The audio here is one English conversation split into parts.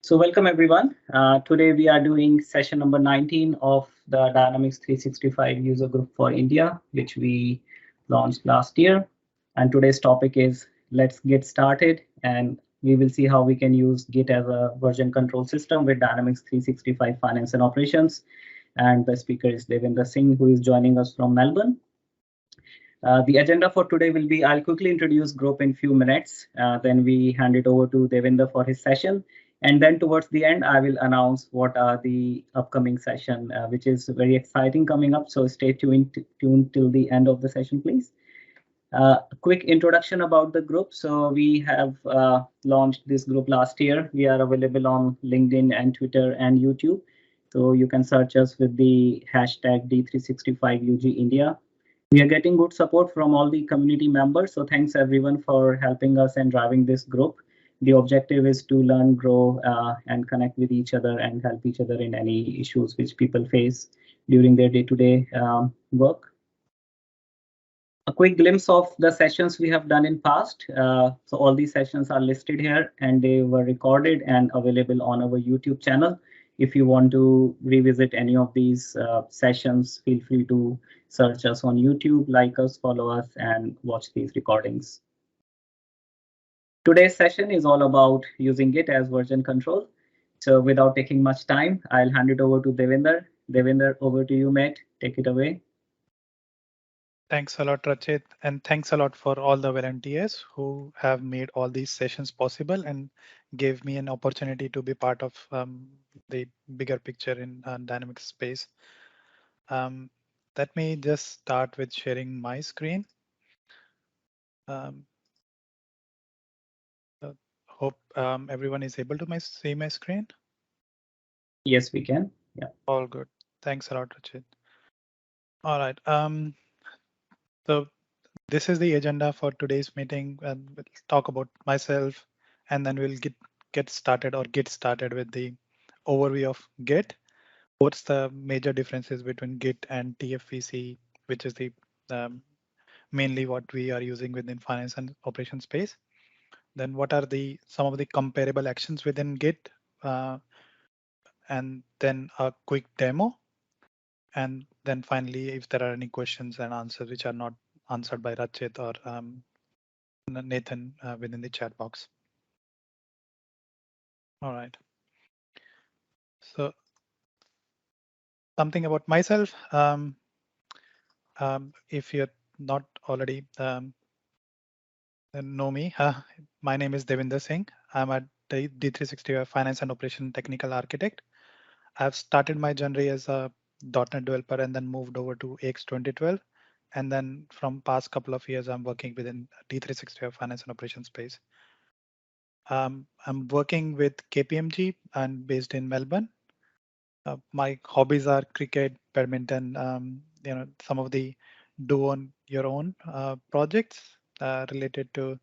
So welcome everyone. Today we are doing session number 19 of the Dynamics 365 user group for India, which we launched last year. And today's topic is let's get started, and we will see how we can use Git as a version control system with Dynamics 365 finance and operations. And the speaker is Devinder Singh, who is joining us from Melbourne. The agenda for today will be I'll quickly introduce group in few minutes. Then we hand it over to Devinder for his session. And then towards the end, I will announce what are the upcoming session, which is very exciting coming up. So stay tuned till the end of the session, please. A quick introduction about the group. So we have launched this group last year. We are available on LinkedIn and Twitter and YouTube. So you can search us with the hashtag D365UG India. We are getting good support from all the community members. So thanks everyone for helping us and driving this group. The objective is to learn, grow, and connect with each other and help each other in any issues which people face during their day-to-day work. A quick glimpse of the sessions we have done in past. So all these sessions are listed here and they were recorded and available on our YouTube channel. If you want to revisit any of these sessions, feel free to search us on YouTube, like us, follow us, and watch these recordings. Today's session is all about using Git as version control. So without taking much time, I'll hand it over to Devinder. Devinder, over to you, mate. Take it away. Thanks a lot, Rachit, and thanks a lot for all the volunteers who have made all these sessions possible and gave me an opportunity to be part of the bigger picture in dynamic space. Let me just start with sharing my screen. Hope everyone is able to see my screen. Yes, we can. Yeah. All good. Thanks a lot, Rachit. All right. So this is the agenda for today's meeting, and we'll talk about myself, and then we'll get started with the overview of Git. What's the major differences between Git and TFVC, which is the mainly what we are using within finance and operations space. Then what are some of the comparable actions within Git, and then a quick demo. And then finally, if there are any questions and answers which are not answered by Rachit or Nathan within the chat box. All right. So something about myself. If you're not already know me, my name is Devinder Singh. I'm a D365 Finance and Operation Technical Architect. I've started my journey as a .NET developer and then moved over to AX 2012. And then from past couple of years, I'm working within D365 Finance and Operations space. I'm working with KPMG and based in Melbourne. My hobbies are cricket, badminton, some of the do on your own projects related to,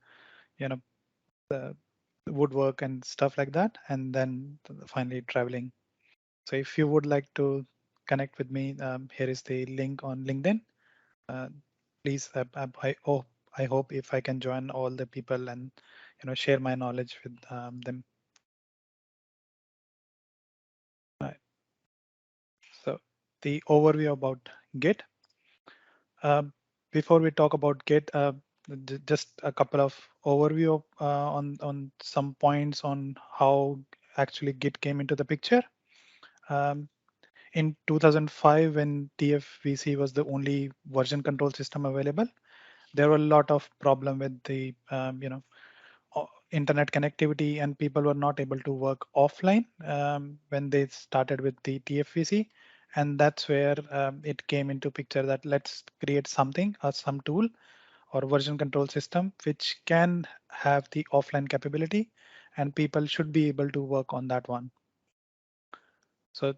the woodwork and stuff like that. And then finally traveling. So if you would like to connect with me, here is the link on LinkedIn. Please, I hope if I can join all the people and share my knowledge with them. Right. So the overview about Git. Before we talk about Git, just a couple of overview on some points on how actually Git came into the picture. In 2005, when TFVC was the only version control system available, there were a lot of problem with the internet connectivity, and people were not able to work offline when they started with the TFVC. And that's where it came into picture that let's create something or some tool or version control system which can have the offline capability, and people should be able to work on that one. So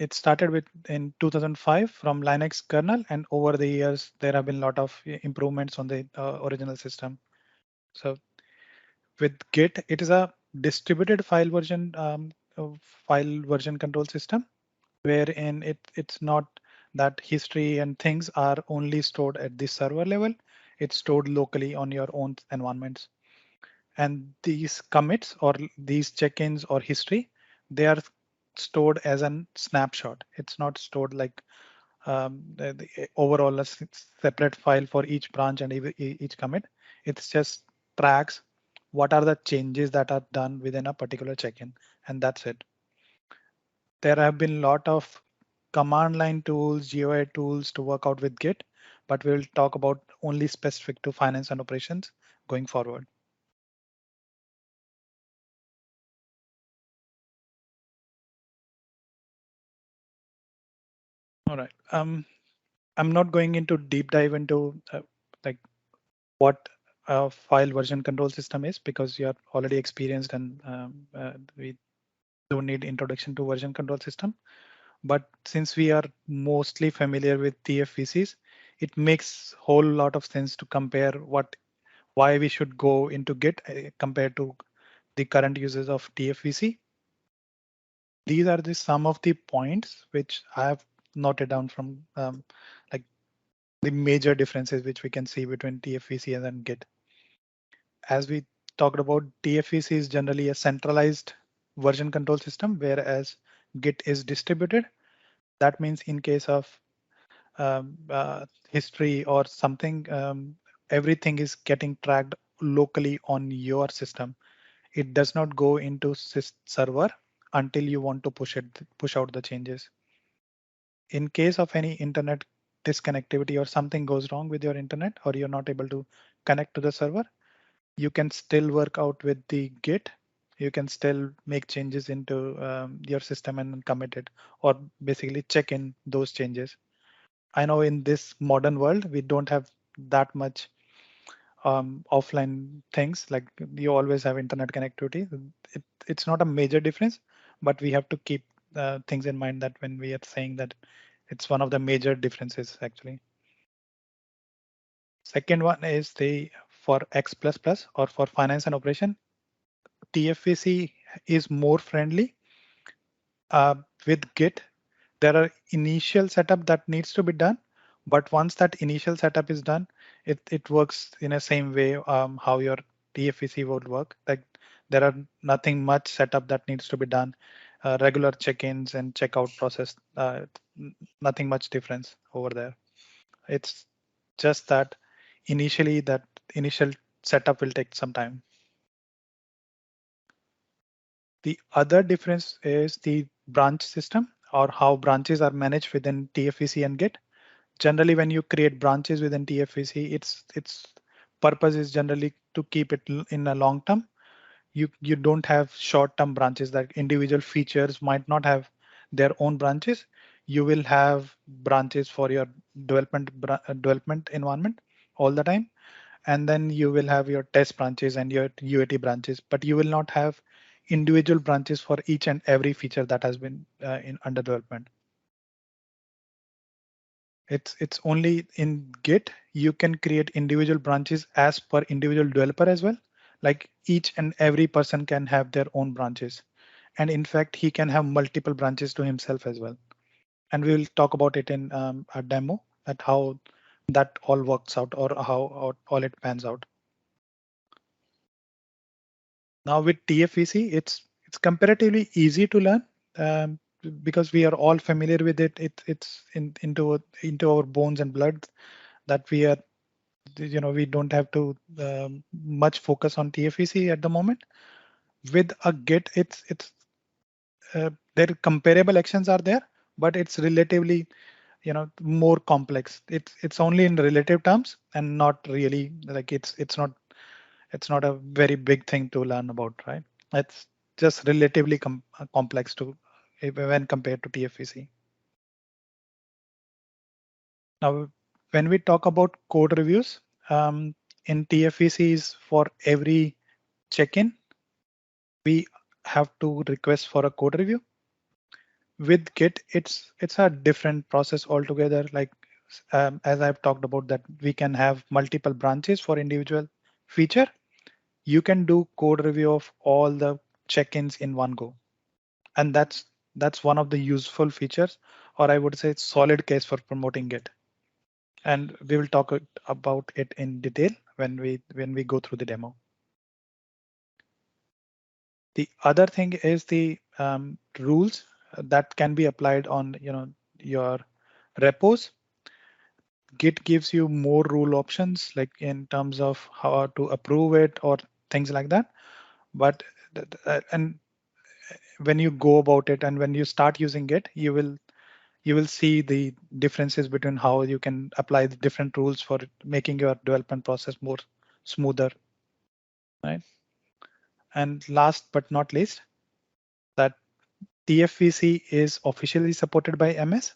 it started with in 2005 from Linux kernel, and over the years there have been a lot of improvements on the original system. So with Git, it is a distributed file version control system, wherein it's not that history and things are only stored at the server level. It's stored locally on your own environments. And these commits or these check-ins or history, they are stored as a snapshot. It's not stored like the overall a separate file for each branch and each commit. It's just tracks what are the changes that are done within a particular check-in, and that's it. There have been a lot of command line tools, GUI tools to work out with Git, but we'll talk about only specific to finance and operations going forward. All right. I'm not going into deep dive into like what a file version control system is because you're already experienced and we don't need introduction to version control system. But since we are mostly familiar with TFVCs, it makes whole lot of sense to compare why we should go into Git compared to the current uses of TFVC. These are the some of the points which I have noted down from like the major differences which we can see between TFVC and then Git. As we talked about, TFVC is generally a centralized version control system, whereas Git is distributed. That means in case of history or something, everything is getting tracked locally on your system. It does not go into server until you want to push out the changes. In case of any internet disconnectivity or something goes wrong with your internet or you're not able to connect to the server, you can still work out with the Git. You can still make changes into your system and commit it, or basically check in those changes. I know in this modern world, we don't have that much offline things. Like you always have internet connectivity. It's not a major difference, but we have to keep things in mind that when we are saying that it's one of the major differences actually. Second one is the for X++ or for finance and operation, TFVC is more friendly. With Git, there are initial setup that needs to be done, but once that initial setup is done, it works in the same way how your TFVC would work. Like there are nothing much setup that needs to be done. Regular check-ins and checkout process, nothing much difference over there. It's just that that initial setup will take some time. The other difference is the branch system or how branches are managed within TFVC and Git. Generally, when you create branches within TFVC, its purpose is generally to keep it in a long term. You don't have short term branches that individual features might not have their own branches. You will have branches for your development environment all the time, and then you will have your test branches and your UAT branches, but you will not have individual branches for each and every feature that has been in under development. It's only in Git you can create individual branches as per individual developer as well. Like each and every person can have their own branches, and in fact he can have multiple branches to himself as well. And we will talk about it in a demo at how that all works out or how all it pans out. Now with TFVC, it's comparatively easy to learn um, because we are all familiar with it. It's into our bones and blood that we are, we don't have to much focus on TFVC at the moment. With a Git, it's there comparable actions are there, but it's relatively more complex. It's only in relative terms and not really like it's not a very big thing to learn about, right? It's just relatively complex to when compared to TFVC. Now, when we talk about code reviews, in TFVCs for every check-in, we have to request for a code review. With Git, it's a different process altogether. Like as I've talked about that we can have multiple branches for individual feature. You can do code review of all the check-ins in one go. And that's one of the useful features, or I would say solid case for promoting Git. And we will talk about it in detail when we go through the demo. The other thing is the rules that can be applied on your repos. Git gives you more rule options, like in terms of how to approve it or things like that. But and when you go about it and when you start using Git, you will see the differences between how you can apply the different rules for making your development process more smoother, right? And last but not least, that TFVC is officially supported by MS,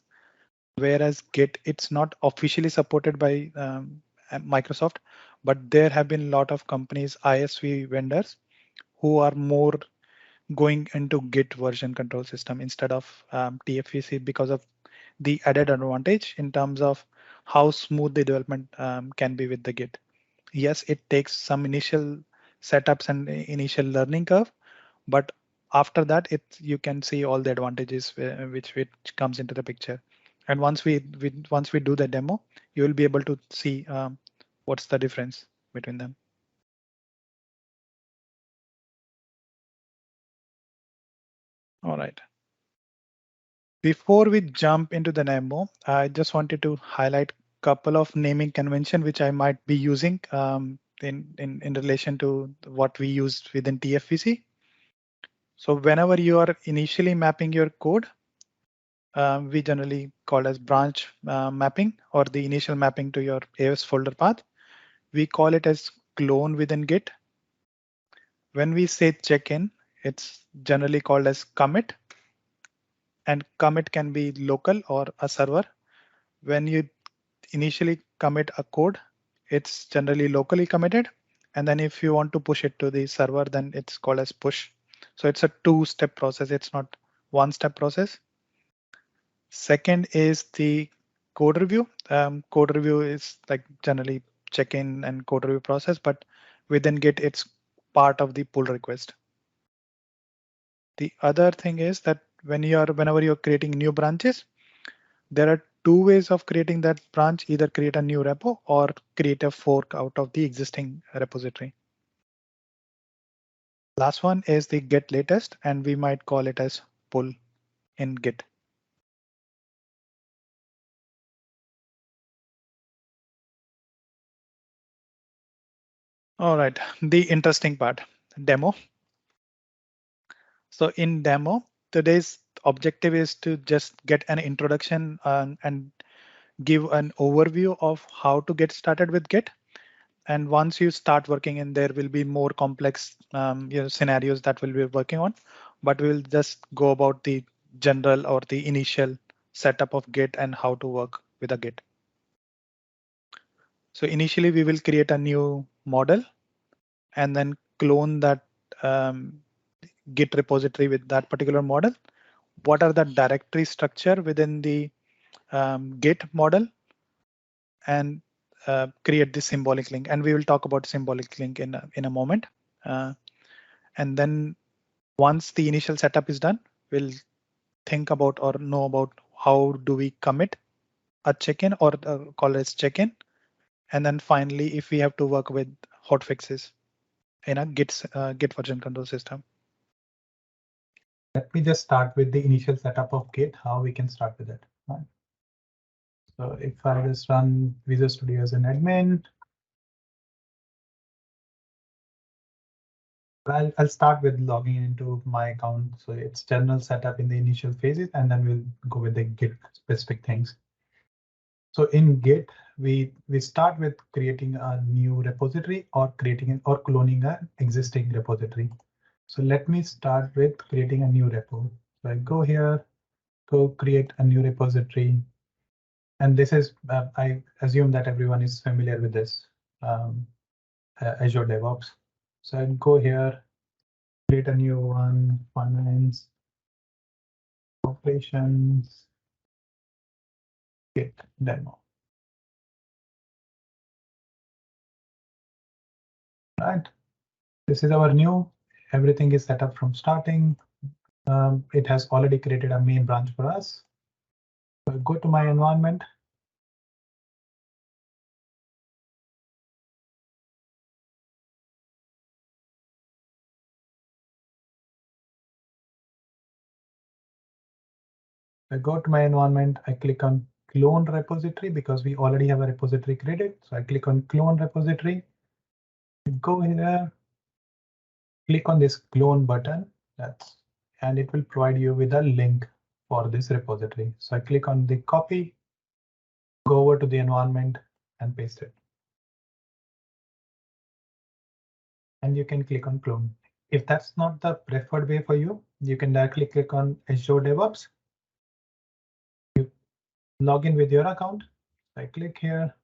whereas Git, it's not officially supported by Microsoft, but there have been a lot of companies, ISV vendors, who are more going into Git version control system instead of TFVC because of the added advantage in terms of how smooth the development can be with the Git. Yes, it takes some initial setups and initial learning curve, but after that, you can see all the advantages which comes into the picture. And once we do the demo, you will be able to see what's the difference between them. All right. Before we jump into the demo, I just wanted to highlight a couple of naming convention which I might be using in relation to what we use within TFVC. So whenever you are initially mapping your code, we generally call as branch mapping or the initial mapping to your AOS folder path. We call it as clone within Git. When we say check-in, it's generally called as commit, and commit can be local or a server. When you initially commit a code, it's generally locally committed. And then if you want to push it to the server, then it's called as push. So it's a two-step process. It's not one-step process. Second is the code review. Code review is like generally check-in and code review process, but within Git, it's part of the pull request. The other thing is that whenever you're creating new branches, there are two ways of creating that branch, either create a new repo or create a fork out of the existing repository. Last one is the get latest, and we might call it as pull in Git. All right, the interesting part, demo. So in demo, today's objective is to just get an introduction and give an overview of how to get started with Git. And once you start working in, there will be more complex scenarios that we'll be working on, but we'll just go about the general or the initial setup of Git and how to work with a Git. So initially we will create a new model and then clone that Git repository with that particular model. What are the directory structure within the Git model, and create this symbolic link. And we will talk about symbolic link in a moment. And then once the initial setup is done, we'll think about or know about how do we commit a check-in or call it check-in. And then finally, if we have to work with hotfixes in a Git version control system. Let me just start with the initial setup of Git, how we can start with it. Right. So if I just run Visual Studio as an admin, I'll start with logging into my account. So it's general setup in the initial phases, and then we'll go with the Git specific things. So in Git, we start with creating a new repository or cloning an existing repository. So let me start with creating a new repo. So I go here, go create a new repository. And this is, I assume that everyone is familiar with this, Azure DevOps. So I'd go here, create a new one, finance, operations, Git demo. Right. This is our new, everything is set up from starting. It has already created a main branch for us. So I go to my environment. I go to my environment, I click on clone repository because we already have a repository created. So I click on clone repository, go here, click on this clone button, and it will provide you with a link for this repository. So I click on the copy, go over to the environment and paste it. And you can click on clone. If that's not the preferred way for you, you can directly click on Azure DevOps. You log in with your account. I click here.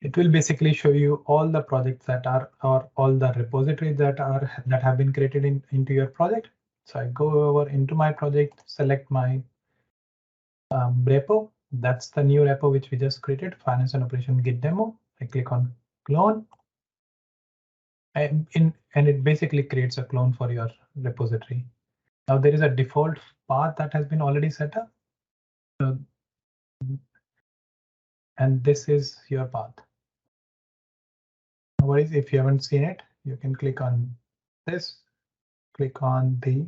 It will basically show you all the projects that are, or all the repositories that have been created into your project. So I go over into my project, select my repo. That's the new repo which we just created, finance and operation Git demo. I click on clone. And it basically creates a clone for your repository. Now there is a default path that has been already set up. So, and this is your path. No worries, if you haven't seen it, you can click on this, click on the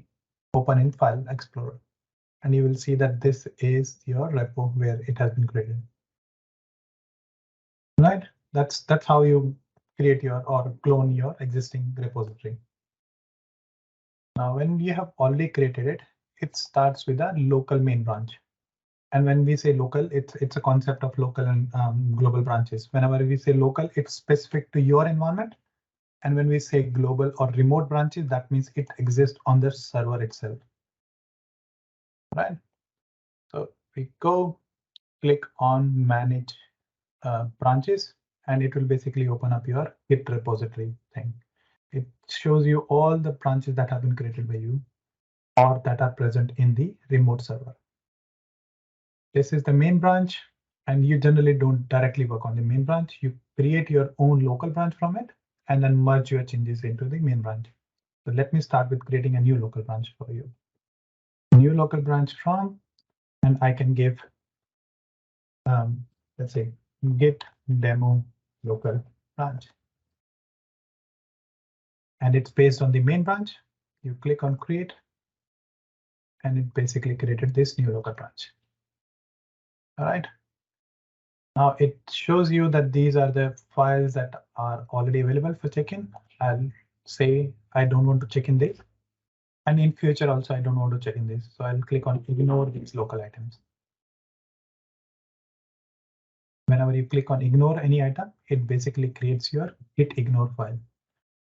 Open in File Explorer, and you will see that this is your repo where it has been created. Right, that's how you create your or clone your existing repository. Now, when you have already created it, it starts with a local main branch. And when we say local, it's a concept of local and global branches. Whenever we say local, it's specific to your environment. And when we say global or remote branches, that means it exists on the server itself. Right. So we go click on manage branches, and it will basically open up your Git repository thing. It shows you all the branches that have been created by you or that are present in the remote server. This is the main branch, and you generally don't directly work on the main branch. You create your own local branch from it and then merge your changes into the main branch. So let me start with creating a new local branch for you. New local branch from, and I can give, let's say, Git demo local branch. And it's based on the main branch. You click on create, and it basically created this new local branch. All right. Now it shows you that these are the files that are already available for check-in. I'll say I don't want to check in this. And in future also, I don't want to check in this. So I'll click on ignore these local items. Whenever you click on ignore any item, it basically creates your git ignore file.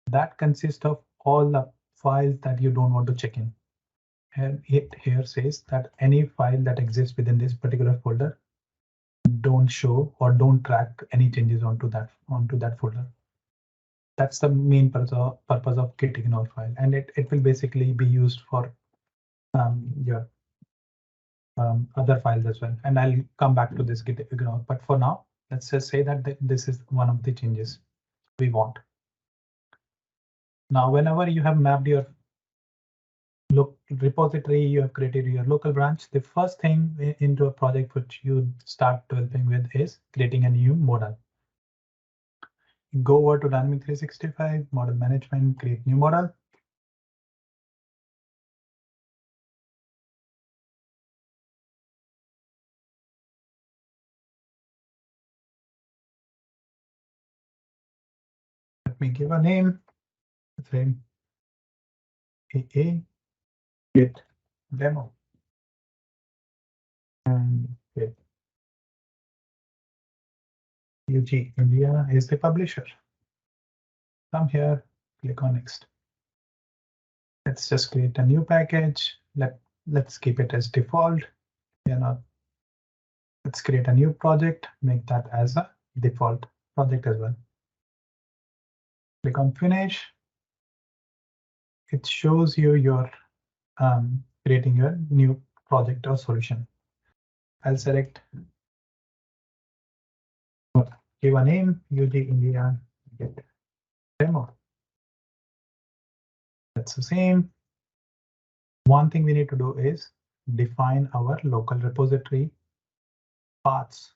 That consists of all the files that you don't want to check in. And it here says that any file that exists within this particular folder don't show or don't track any changes onto that folder. That's the main purpose of git ignore file, and it will basically be used for your other files as well. And I'll come back to this git ignore. But for now, let's just say that this is one of the changes we want. Now, whenever you have mapped your repository, you have created your local branch, the first thing into a project which you start developing with is creating a new model. Go over to Dynamics 365, model management, create new model. Let me give a name. Say AA Git demo. And Git UG India is the publisher. Come here, click on next. Let's just create a new package. Let's keep it as default. Let's create a new project, make that as a default project as well. Click on finish. It shows you your creating a new project or solution. I'll select, give a name, UG India Git demo. That's the same. One thing we need to do is define our local repository paths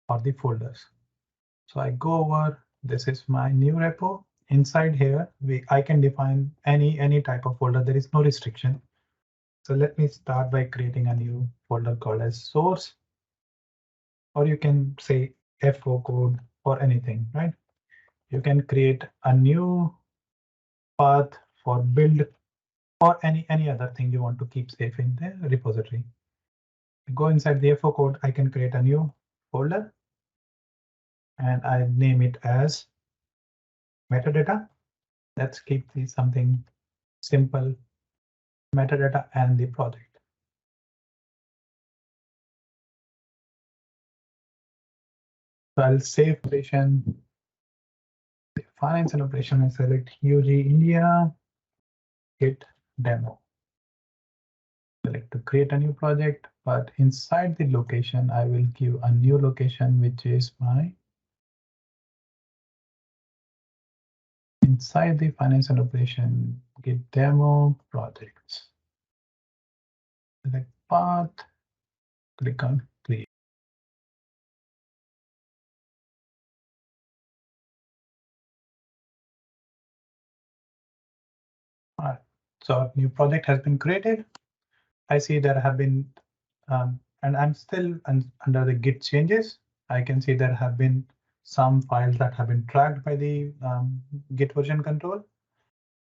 for the folders. So I go over, this is my new repo. Inside here, I can define any type of folder. There is no restriction. So let me start by creating a new folder called as source, or you can say FO code or anything, right? You can create a new path for build or any other thing you want to keep safe in the repository. Go inside the FO code, I can create a new folder and I name it as metadata. Let's keep this something simple, metadata and the project. So I'll save operation, finance and operation, and select UG India Git demo. Select to create a new project, but inside the location, I will give a new location, which is my inside the finance and operation Git demo projects. Select path, click on create. All right, so new project has been created. I see there have been, and I'm still under the Git changes. I can see there have been some files that have been tracked by the Git version control.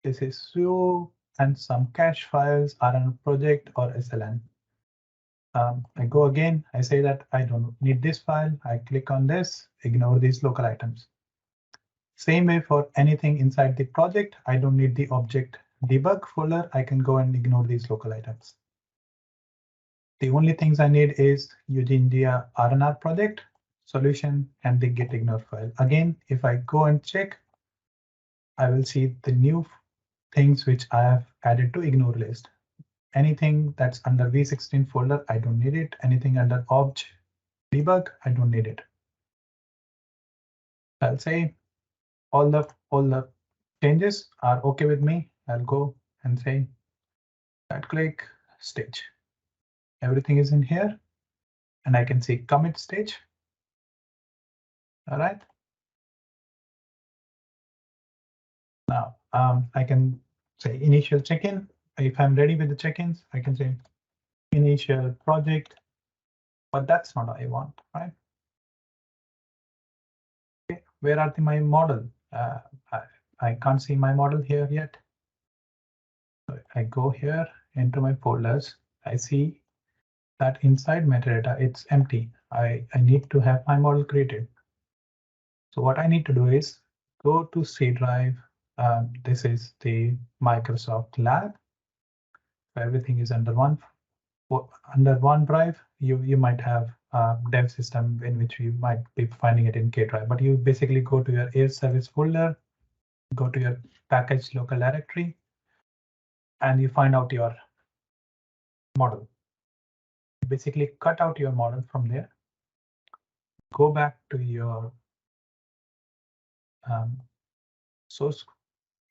This is SUO, and some cache files are on project or SLN. I go again, I say that I don't need this file. I click on this, ignore these local items. Same way for anything inside the project, I don't need the object debug folder. I can go and ignore these local items. The only things I need is UG India RNR project, solution, and the git ignore file. Again, if I go and check, I will see the new things which I have added to ignore list. Anything that's under V16 folder, I don't need it. Anything under obj debug, I don't need it. I'll say all the changes are OK with me. I'll go and say right click stage. Everything is in here, and I can see commit stage. All right. Now I can say initial check-in. If I'm ready with the check-ins, I can say initial project, but that's not what I want, right? Okay, where are my model? I can't see my model here yet. So I go here into my folders. I see that inside metadata, it's empty. I need to have my model created. So what I need to do is go to C drive. This is the Microsoft Lab. Everything is under one drive. You might have a dev system in which you might be finding it in K drive, but you basically go to your air service folder, go to your package local directory, and you find out your model. Basically cut out your model from there. Go back to your source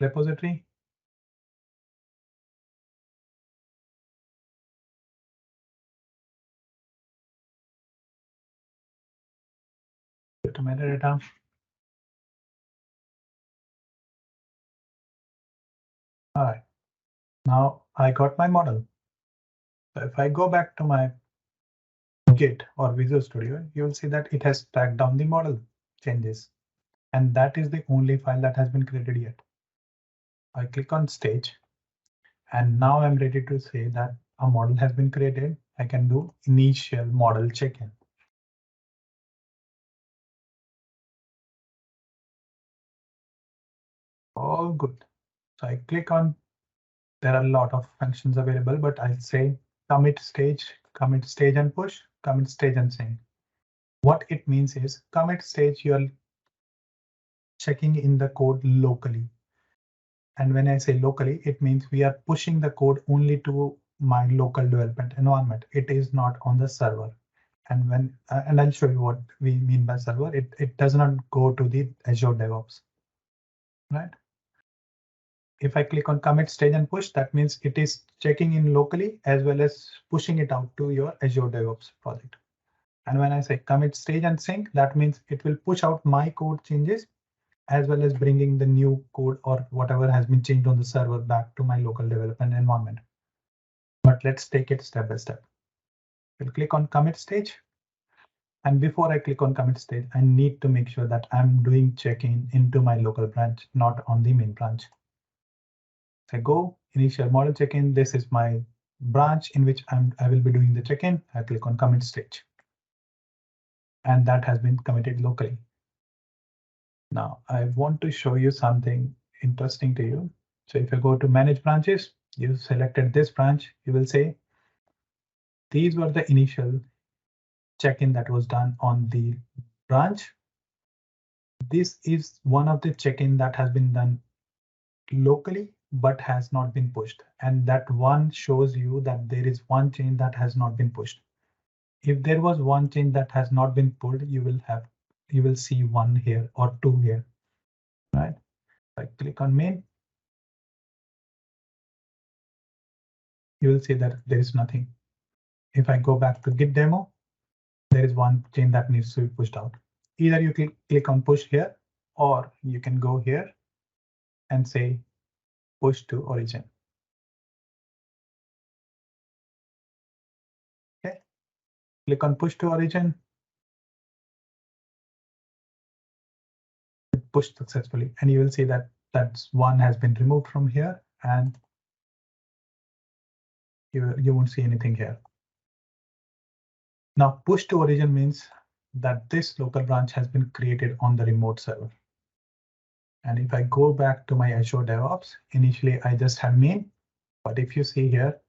repository. Go to metadata. All right, now I got my model. So if I go back to my Git or Visual Studio, you'll see that it has tracked down the model changes. And that is the only file that has been created yet. I click on stage, and now I'm ready to say that a model has been created. I can do initial model check-in. All good. So I click on, there are a lot of functions available, but I'll say commit stage and push, commit stage and sync. What it means is commit stage, you're checking in the code locally. And when I say locally, it means we are pushing the code only to my local development environment. It is not on the server. And I'll show you what we mean by server. It does not go to the Azure DevOps, right? If I click on commit stage and push, that means it is checking in locally as well as pushing it out to your Azure DevOps project. And when I say commit stage and sync, that means it will push out my code changes as well as bringing the new code or whatever has been changed on the server back to my local development environment. But let's take it step by step. We'll click on commit stage. And before I click on commit stage, I need to make sure that I'm doing check-in into my local branch, not on the main branch. So I go initial model check-in. This is my branch in which I will be doing the check-in. I click on commit stage. And that has been committed locally. Now I want to show you something interesting to you. So if you go to manage branches, you selected this branch, you will say these were the initial check-in that was done on the branch. This is one of the check-in that has been done locally, but has not been pushed. And that one shows you that there is one change that has not been pushed. If there was one change that has not been pulled, you will see one here or two here, right? I click on main. You will see that there is nothing. If I go back to Git demo, there is one chain that needs to be pushed out. Either you click on push here, or you can go here and say push to origin. Okay, click on push to origin. Pushed successfully, and you will see that that's one has been removed from here, and you won't see anything here. Now push to origin means that this local branch has been created on the remote server. And if I go back to my Azure DevOps, initially I just had main, but if you see here,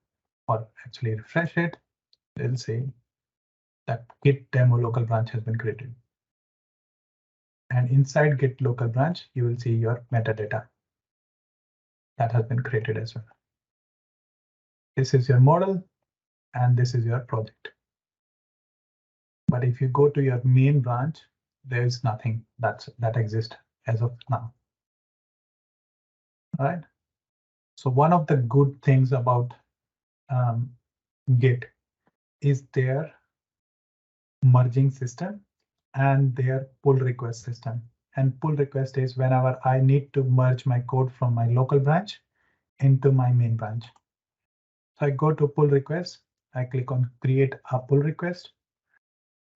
or actually refresh it, it'll say that Git demo local branch has been created. And inside Git local branch, you will see your metadata that has been created as well. This is your model, and this is your project. But if you go to your main branch, there is nothing that exists as of now. All right. So one of the good things about Git is their merging system and their pull request system. And pull request is whenever I need to merge my code from my local branch into my main branch. So I go to pull request. I click on create a pull request.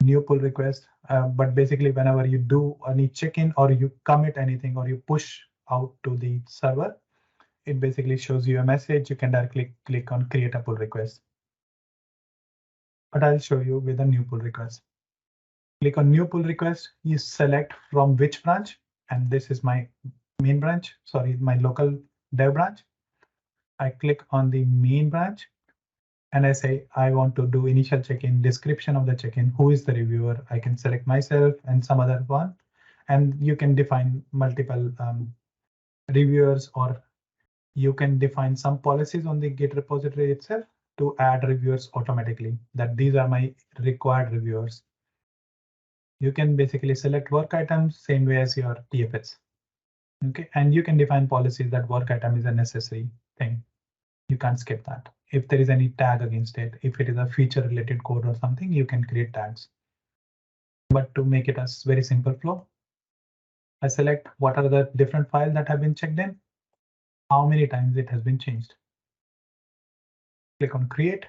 New pull request, but basically whenever you do any check-in or you commit anything or you push out to the server, it basically shows you a message. You can directly click on create a pull request. But I'll show you with a new pull request. Click on new pull request, you select from which branch, and this is my main branch, sorry, my local dev branch. I click on the main branch. And I say, I want to do initial check-in, description of the check-in, who is the reviewer. I can select myself and some other one. And you can define multiple reviewers, or you can define some policies on the Git repository itself to add reviewers automatically, that these are my required reviewers. You can basically select work items same way as your TFS. Okay, and you can define policies that work item is a necessary thing. You can't skip that. If there is any tag against it, if it is a feature related code or something, you can create tags. But to make it a very simple flow, I select what are the different files that have been checked in, how many times it has been changed. Click on create,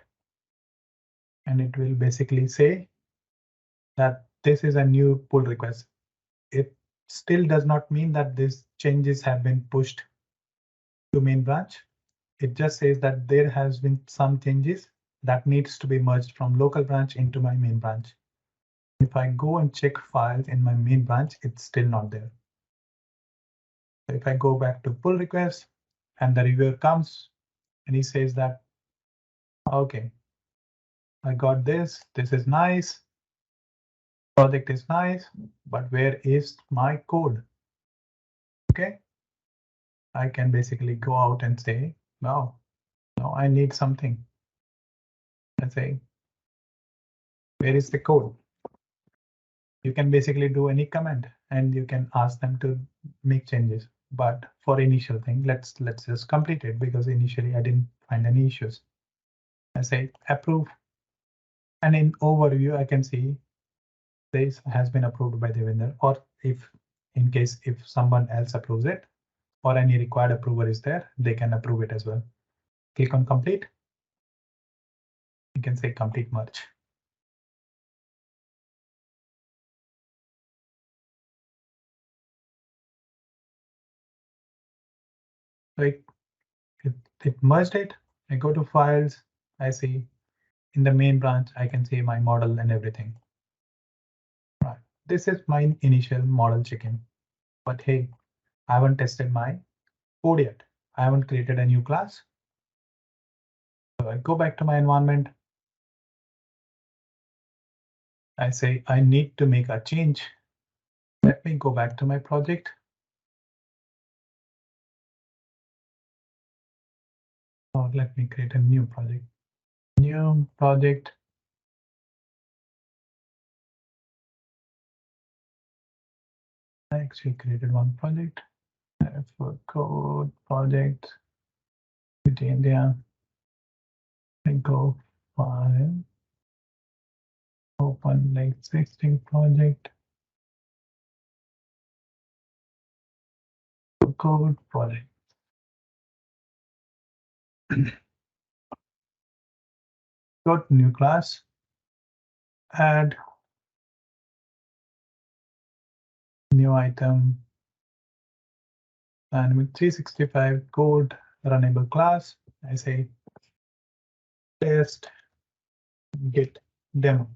and it will basically say that this is a new pull request. It still does not mean that these changes have been pushed to main branch. It just says that there has been some changes that needs to be merged from local branch into my main branch. If I go and check files in my main branch, it's still not there. So if I go back to pull request and the reviewer comes and he says that, OK, I got this. This is nice. Project is nice, but where is my code? OK, I can basically go out and say, no, I need something. Let's say Where is the code? You can basically do any command and you can ask them to make changes. But for initial thing, let's just complete it because initially I didn't find any issues. I say approve. And in overview, I can see this has been approved by the vendor, or if in case if someone else approves it or any required approver is there, they can approve it as well. Click on complete. You can say complete merge. So it merged it. I go to files. I see in the main branch, I can see my model and everything. Right. This is my initial model chicken. But hey, I haven't tested my code yet. I haven't created a new class. So I go back to my environment. I say I need to make a change. Let me go back to my project. Or let me create a new project. New project. I actually created one project for code project. India. I go file. Open existing project. Code project. Go to new class. Add new item. And with 365 code runnable class, I say test git demo.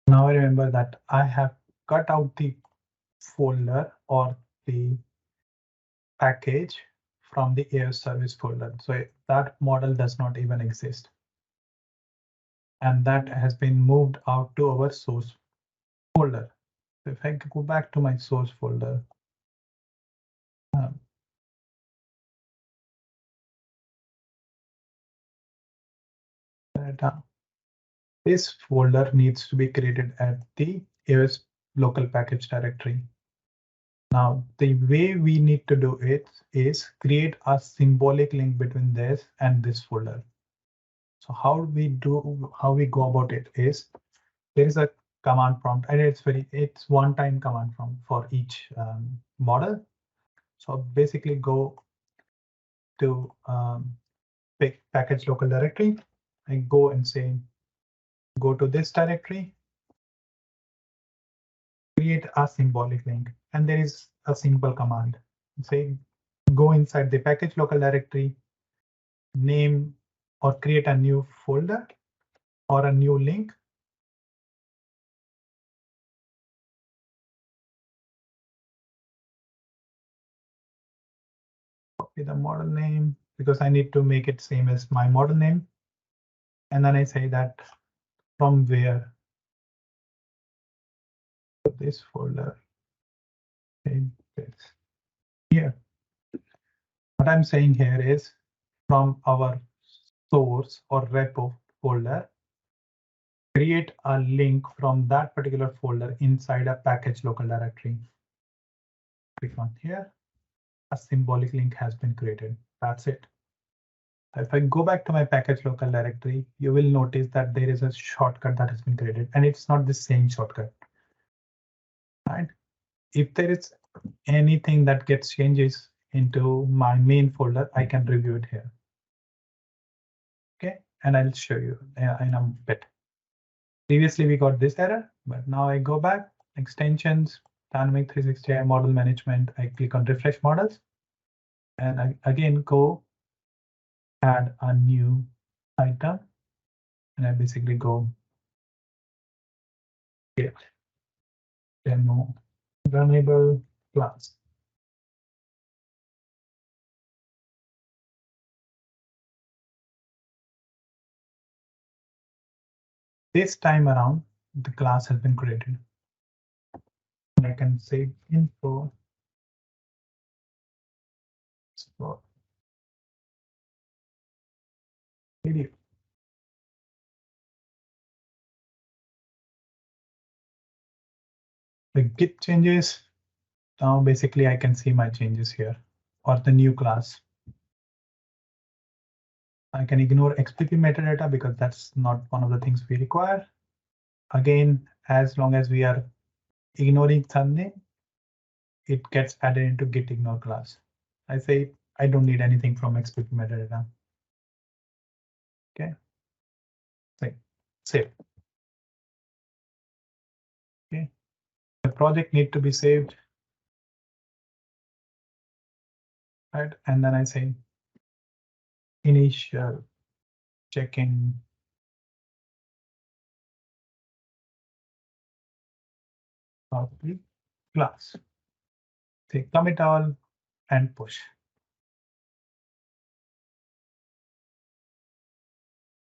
Now I remember that I have cut out the folder or the package from the AWS service folder. So that model does not even exist. And that has been moved out to our source folder. So if I go back to my source folder, this folder needs to be created at the AWS local package directory. Now, the way we need to do it is create a symbolic link between this and this folder. So how we go about it is there is a command prompt, and it's one-time command prompt for each model. So basically go to package local directory. I go and say, go to this directory, create a symbolic link, and there is a simple command. Say, go inside the package local directory, name or create a new folder or a new link. Copy the model name because I need to make it same as my model name. And then I say that from where this folder. Here. What I'm saying here is from our source or repo folder, create a link from that particular folder inside a package local directory. Click on here. A symbolic link has been created. That's it. If I go back to my package local directory, you will notice that there is a shortcut that has been created, and it's not the same shortcut. Right? If there is anything that gets changes into my main folder, I can review it here. Okay, and I'll show you in a bit. Previously, we got this error, but now I go back, extensions, Dynamic 365 model management. I click on refresh models, and I again go add a new item, and I basically go get demo runnable class. This time around, the class has been created. And I can say info. video. The Git changes. Now basically I can see my changes here or the new class. I can ignore explicit metadata because that's not one of the things we require. Again, as long as we are ignoring something, it gets added into git ignore class. I say I don't need anything from explicit metadata. Okay. Save. Okay. The project need to be saved. Right. And then I say initial check-in of the class. Say commit all and push.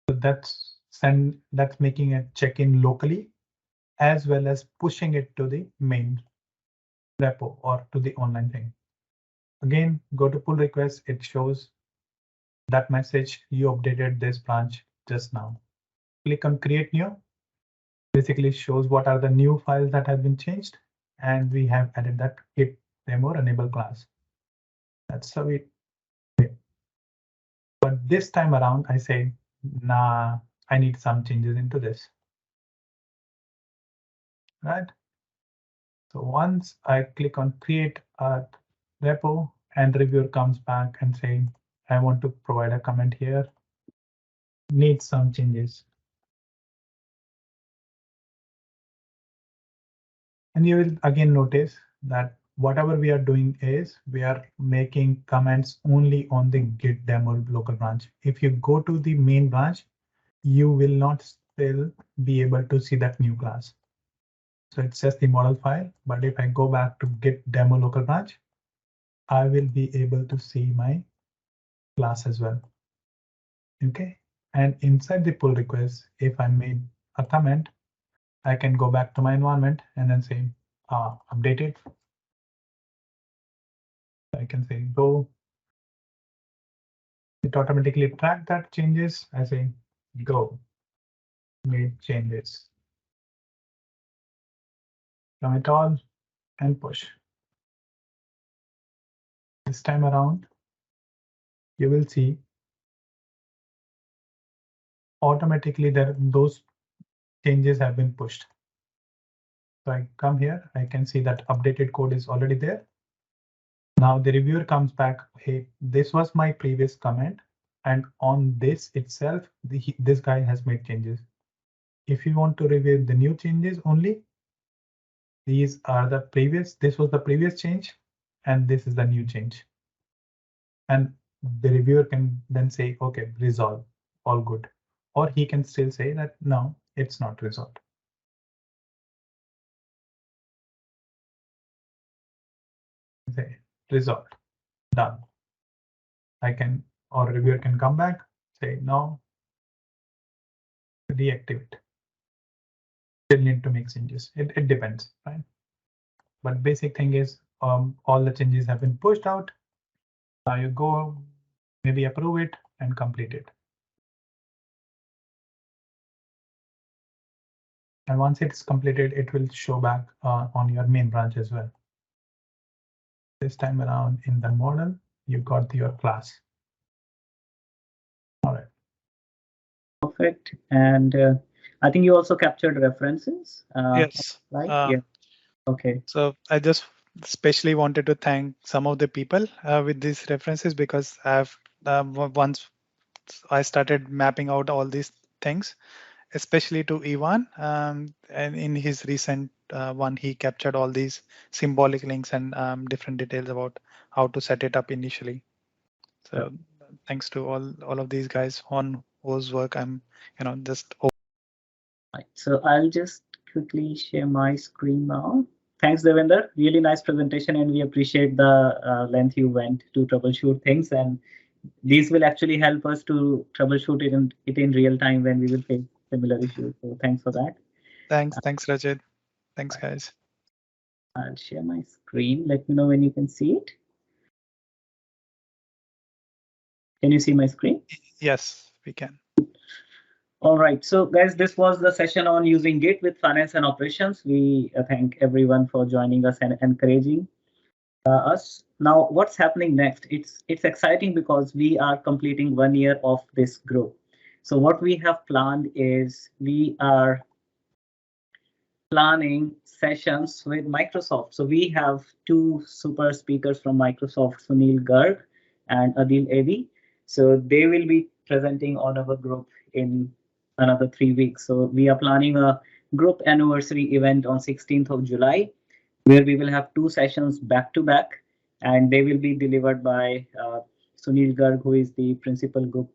So that's making a check-in locally as well as pushing it to the main repo or to the online thing. Again, go to pull request. It shows that message you updated this branch just now. Click on create new. Basically shows what are the new files that have been changed, and we have added that git demo enable class. That's how it. But this time around, I say, nah, I need some changes into this. Right. So once I click on create a repo and reviewer comes back and saying, I want to provide a comment here, need some changes. And you will again notice that whatever we are doing is we are making comments only on the git demo local branch. If you go to the main branch, you will not still be able to see that new class. So it's just the model file. But if I go back to git demo local branch, I will be able to see my class as well. Okay. And inside the pull request, if I made a comment, I can go back to my environment and then say update it. I can say go. It automatically track that changes. I say go, made changes. Commit all and push. This time around, you will see automatically that those changes have been pushed. So I come here, I can see that updated code is already there. Now the reviewer comes back, hey, this was my previous comment, and on this itself, this guy has made changes. If you want to review the new changes only, these are the previous, this was the previous change, and this is the new change. And the reviewer can then say, okay, resolve, all good. Or he can still say that, no, it's not resolved. Say, resolved, done. I can, or reviewer can come back, say, no, deactivate. Still need to make changes. It depends, right? But basic thing is all the changes have been pushed out. Now you go, maybe approve it and complete it. And once it's completed, it will show back on your main branch as well. This time around in the model, you got your class. All right. Perfect. And I think you also captured references. Yes. Yeah. Okay. So I just especially wanted to thank some of the people with these references, because I've once I started mapping out all these things, especially to Ivan, and in his recent one, he captured all these symbolic links and different details about how to set it up initially. So thanks to all of these guys on whose work I'm, just. Right. So I'll just quickly share my screen now. Thanks, Devinder. Really nice presentation, and we appreciate the length you went to troubleshoot things. And these will actually help us to troubleshoot it in real time when we will face similar issues. So thanks for that. Thanks, Rajat. Thanks, guys. I'll share my screen. Let me know when you can see it. Can you see my screen? Yes, we can. All right, so guys, this was the session on using Git with finance and operations. We thank everyone for joining us and encouraging us. Now, what's happening next? It's exciting because we are completing 1 year of this group. So what we have planned is we are planning sessions with Microsoft. So we have two super speakers from Microsoft, Sunil Garg and Adil Edi. So they will be presenting on our group in another 3 weeks. So we are planning a group anniversary event on 16th of July, where we will have 2 sessions back to back, and they will be delivered by Sunil Garg, who is the principal group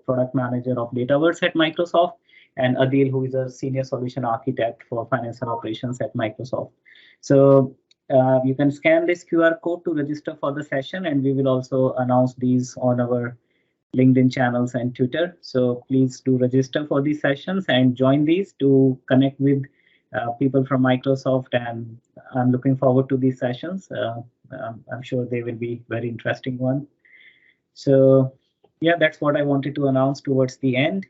product manager of Dataverse at Microsoft, and Adil, who is a senior solution architect for finance and operations at Microsoft. So you can scan this QR code to register for the session, and we will also announce these on our LinkedIn channels and Twitter. So please do register for these sessions and join these to connect with people from Microsoft, and I'm looking forward to these sessions. I'm sure they will be very interesting one. So yeah, that's what I wanted to announce towards the end.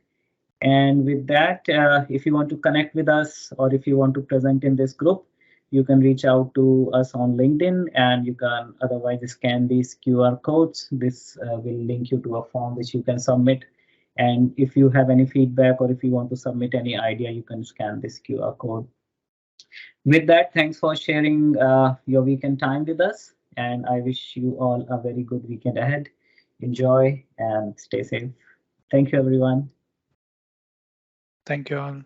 And with that, if you want to connect with us or if you want to present in this group, you can reach out to us on LinkedIn, and you can otherwise scan these QR codes. This will link you to a form which you can submit. And if you have any feedback or if you want to submit any idea, you can scan this QR code. With that, thanks for sharing your weekend time with us, and I wish you all a very good weekend ahead. Enjoy and stay safe. Thank you, everyone. Thank you all.